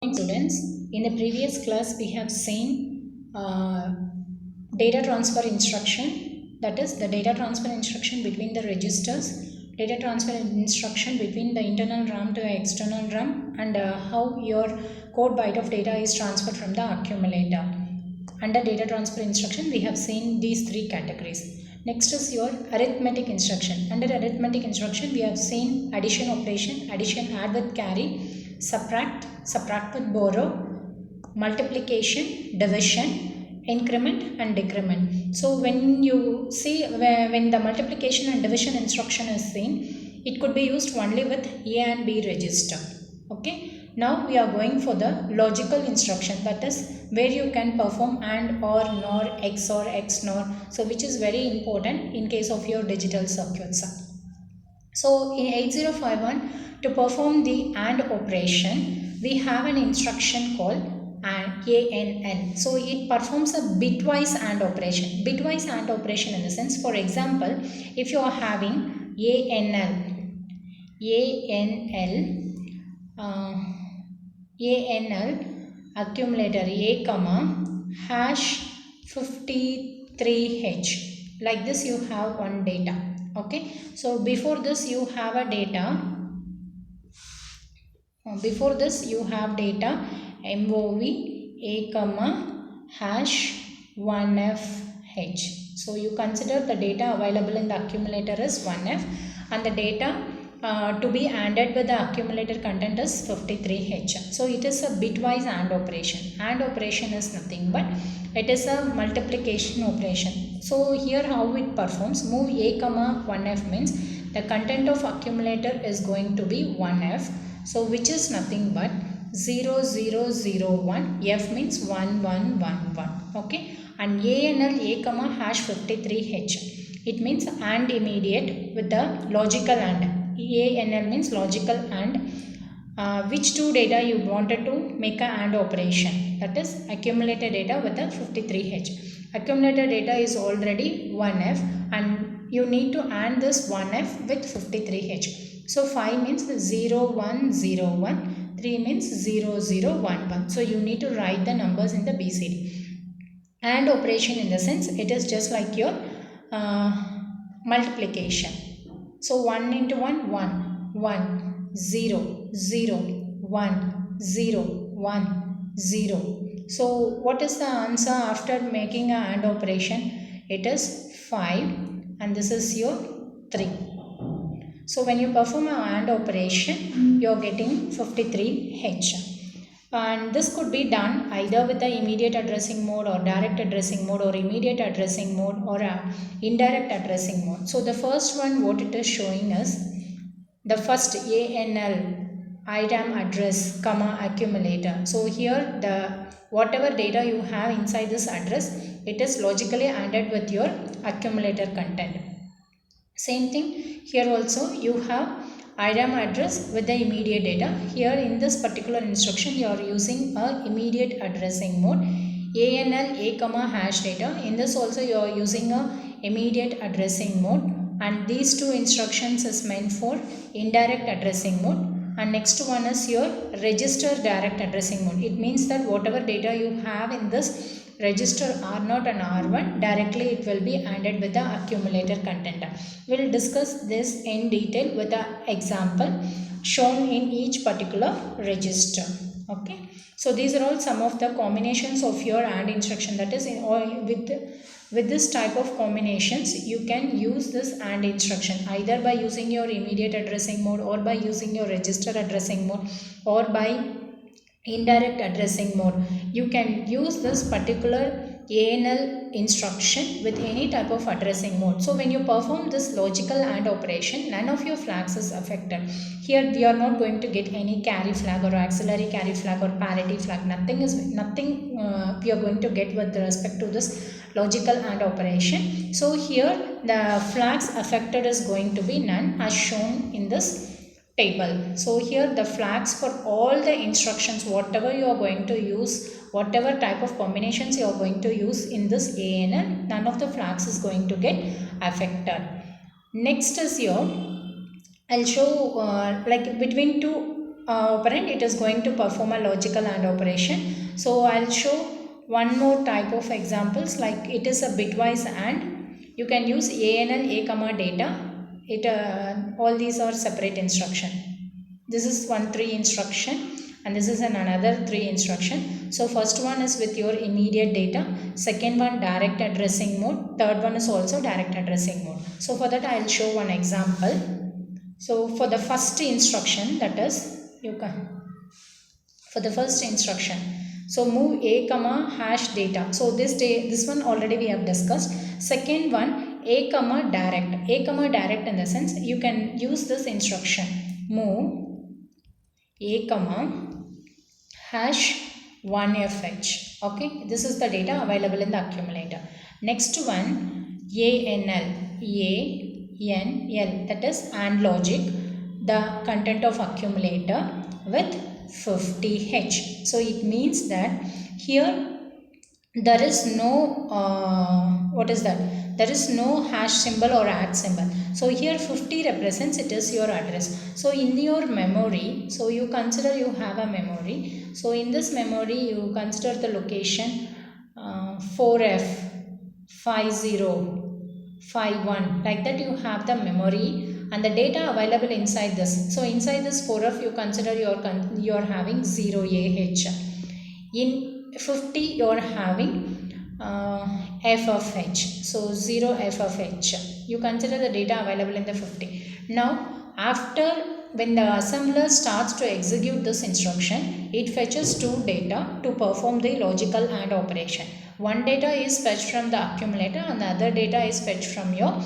Students, in the previous class we have seen data transfer instruction, that is the data transfer instruction between the registers, data transfer instruction between the internal RAM to the external RAM, and how your code byte of data is transferred from the accumulator. Under data transfer instruction we have seen these three categories. Next is your arithmetic instruction. Under arithmetic instruction we have seen addition operation, addition add with carry, subtract with borrow, multiplication, division, increment and decrement. So when you see when the multiplication and division instruction is seen, it could be used only with A and B register. Okay. Now we are going for the logical instruction, that is where you can perform AND or NOR, X NOR, so which is very important in case of your digital circuits. So in 8051, to perform the AND operation, we have an instruction called ANL. So it performs a bitwise AND operation. Bitwise AND operation in the sense, for example, if you are having ANL accumulator A comma hash 53H, like this you have one data. Okay, so before this you have a data, MOV A comma hash 1FH. So you consider the data available in the accumulator is 1F and the data to be ANDed with the accumulator content is 53H. So it is a bitwise AND operation. AND operation is nothing but it is a multiplication operation. So here how it performs, move A comma 1F means the content of accumulator is going to be 1F. So which is nothing but 0 0 0 1, F means 1 1 1 1. Okay, and ANL A comma hash 53H. It means AND immediate with the logical AND. ANL means logical AND. Which two data you wanted to make a AND operation, that is accumulated data with the 53H. Accumulated data is already 1F and you need to AND this 1F with 53H. So 5 means 0 1 0 1, 3 means 0 0 1 1. So you need to write the numbers in the BCD. AND operation in the sense it is just like your multiplication. So 1 into 1, 1, 1, 0, 0, 1, 0, 1, 0. So what is the answer after making an AND operation? It is 5 and this is your 3. So when you perform an AND operation, you are getting 53H. And this could be done either with the immediate addressing mode or direct addressing mode or immediate addressing mode or indirect addressing mode. So the first one what it is showing is the first ANL IRAM address comma accumulator. So here the whatever data you have inside this address, it is logically ANDed with your accumulator content. Same thing here also, you have IRAM address with the immediate data. Here in this particular instruction you are using a immediate addressing mode, ANL A comma hash data. In this also you are using a immediate addressing mode, and these two instructions is meant for indirect addressing mode. And next one is your register direct addressing mode. It means that whatever data you have in this register R0 and R1, directly it will be ANDed with the accumulator content. We will discuss this in detail with an example shown in each particular register. Okay, so these are all some of the combinations of your AND instruction, that is with this type of combinations you can use this AND instruction either by using your immediate addressing mode or by using your register addressing mode or by indirect addressing mode. You can use this particular ANL instruction with any type of addressing mode. So when you perform this logical AND operation, none of your flags is affected. Here we are not going to get any carry flag or auxiliary carry flag or parity flag. Nothing we are going to get with respect to this logical AND operation. So here the flags affected is going to be none as shown in this table. So here the flags for all the instructions whatever you are going to use, whatever type of combinations you are going to use in this ANL, none of the flags is going to get affected. Next is your, I'll show like between two operand, it is going to perform a logical AND operation. So I'll show one more type of examples, like it is a bitwise AND. You can use ANL, A comma data. All these are separate instruction. This is one 3 instruction and this is another 3 instruction. So first one is with your immediate data, second one direct addressing mode, third one is also direct addressing mode. So for that I will show one example. So for the first instruction, that is for the first instruction, so move A comma hash data. So this one already we have discussed. Second one, A comma direct. A comma direct in the sense you can use this instruction, move A comma hash 1fh. Okay, this is the data available in the accumulator. Next one, ANL, that is AND logic, the content of accumulator with 50h. So it means that here there is no there is no hash symbol or add symbol. So here 50 represents it is your address. So in your memory, so you consider you have a memory. So in this memory you consider the location 4F5051, like that you have the memory and the data available inside this. So inside this 4F you consider you are having 0AH. In 50 you are having f of h, so 0 f of h. You consider the data available in the 50. Now after, when the assembler starts to execute this instruction, it fetches 2 data to perform the logical AND operation. One data is fetched from the accumulator and the other data is fetched from your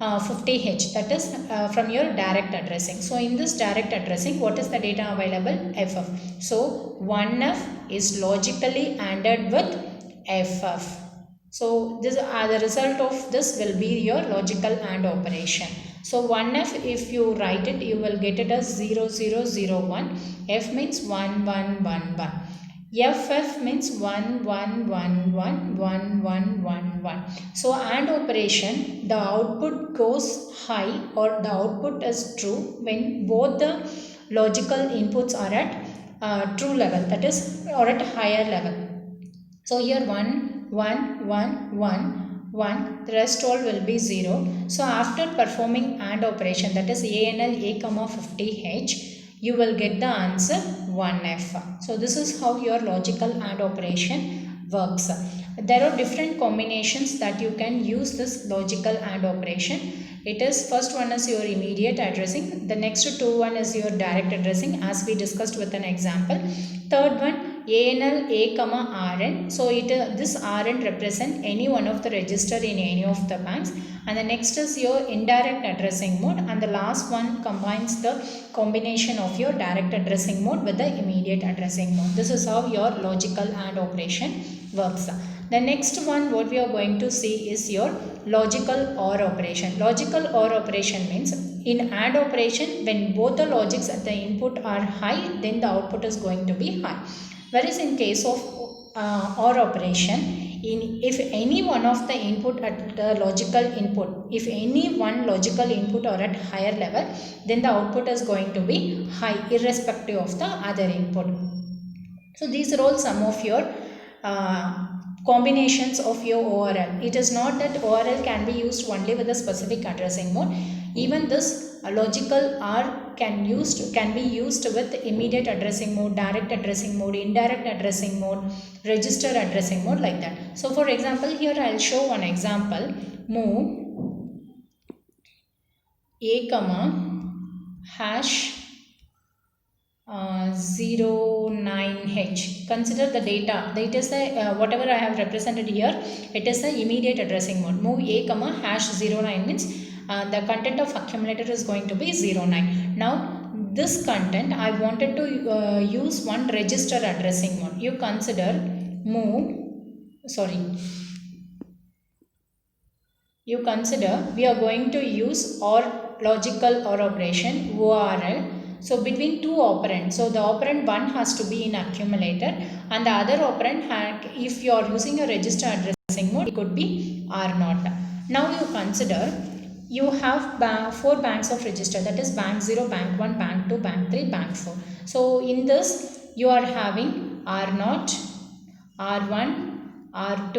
50h, that is from your direct addressing. So in this direct addressing, what is the data available? ff. So 1f is logically ANDed with ff. So this the result of this will be your logical AND operation. So 1f, if you write it, you will get it as 0001. F means 1111. FF means 11111111. So AND operation, the output goes high or the output is true when both the logical inputs are at true level, that is, or at higher level. So here 1 1 1 1 1, the rest all will be 0. So after performing AND operation, that is ANL A comma 50h, you will get the answer 1f. So this is how your logical AND operation works. There are different combinations that you can use this logical AND operation. It is, first one is your immediate addressing, the next two one is your direct addressing, as we discussed with an example. Third one, ANL A comma RN. So this RN represent any one of the register in any of the banks. And the next is your indirect addressing mode, and the last one combines the combination of your direct addressing mode with the immediate addressing mode. This is how your logical AND operation works. The next one what we are going to see is your logical OR operation. Logical OR operation means in AND operation, when both the logics at the input are high, then the output is going to be high. Whereas in case of OR operation, if any one of the input at the logical input, if any one logical input are at higher level, then the output is going to be high irrespective of the other input. So these are all some of your combinations of your ORL. It is not that ORL can be used only with a specific addressing mode. Even this logical OR can be used with immediate addressing mode, direct addressing mode, indirect addressing mode, register addressing mode, like that. So for example, here I will show one example. Move A comma hash 09h. Consider the data. That is the whatever I have represented here. It is the immediate addressing mode. Move A comma hash 09 means the content of accumulator is going to be 09. Now this content I wanted to use one register addressing mode. You consider we are going to use logical OR operation, ORL. So between two operands, so the operand 1 has to be in accumulator and the other operand, if you are using a register addressing mode, it could be R0. Now you consider you have 4 banks of register, that is bank 0, bank 1, bank 2, bank 3, bank 4. So in this you are having R0, R1, R2,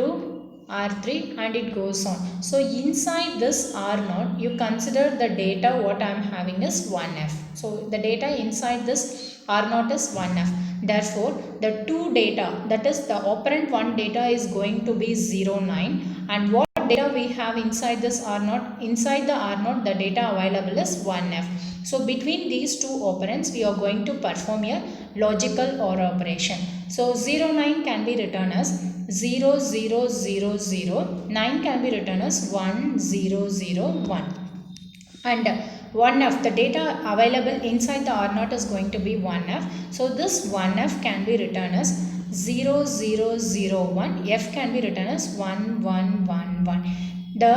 R3 and it goes on. So inside this R0 you consider the data what I am having is 1F. So the data inside this R0 is 1F. Therefore the two data, that is the operand 1 data is going to be 0, 9, and what data we have inside this R0, inside the R0 the data available is 1F. So between these two operands we are going to perform a logical OR operation. So 0, 9 can be written as 0, 0, 0, 0. 9 can be written as 1, 0, 0, 1. And 1F, the data available inside the R0 is going to be 1F. So this 1F can be written as 0, 0, 0, 1. F can be written as 1, 1, 1, 1. The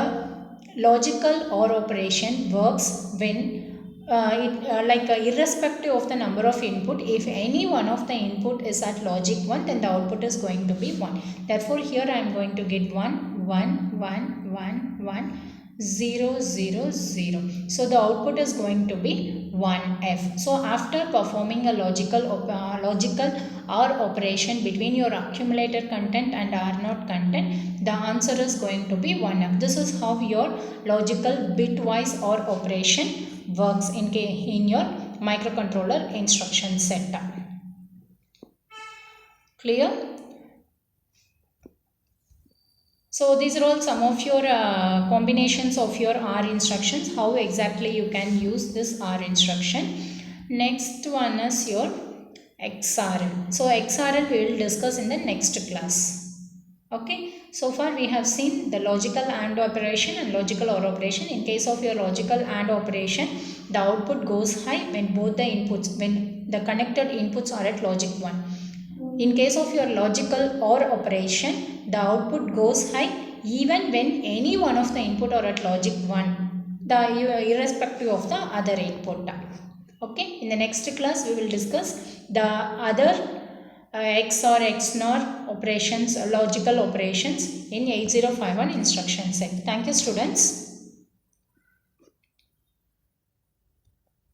logical OR operation works when irrespective of the number of input, if any one of the input is at logic 1, then the output is going to be 1. Therefore here I am going to get 1, 1, 1, 1, 1, 0, 0, 0. So the output is going to be 1F. So after performing a logical OR operation between your accumulator content and R0 content, the answer is going to be 1F. This is how your logical bitwise OR operation works in your microcontroller instruction set. Clear? So these are all some of your combinations of your OR instructions, how exactly you can use this OR instruction. Next one is your XRL. So XRL we will discuss in the next class. Okay, so far we have seen the logical AND operation and logical OR operation. In case of your logical AND operation, the output goes high when both the inputs, when the connected inputs are at logic 1. In case of your logical OR operation, the output goes high even when any one of the input are at logic 1, irrespective of the other input. Okay, in the next class we will discuss the other XOR, XNOR operations, logical operations in 8051 instruction set. Thank you students.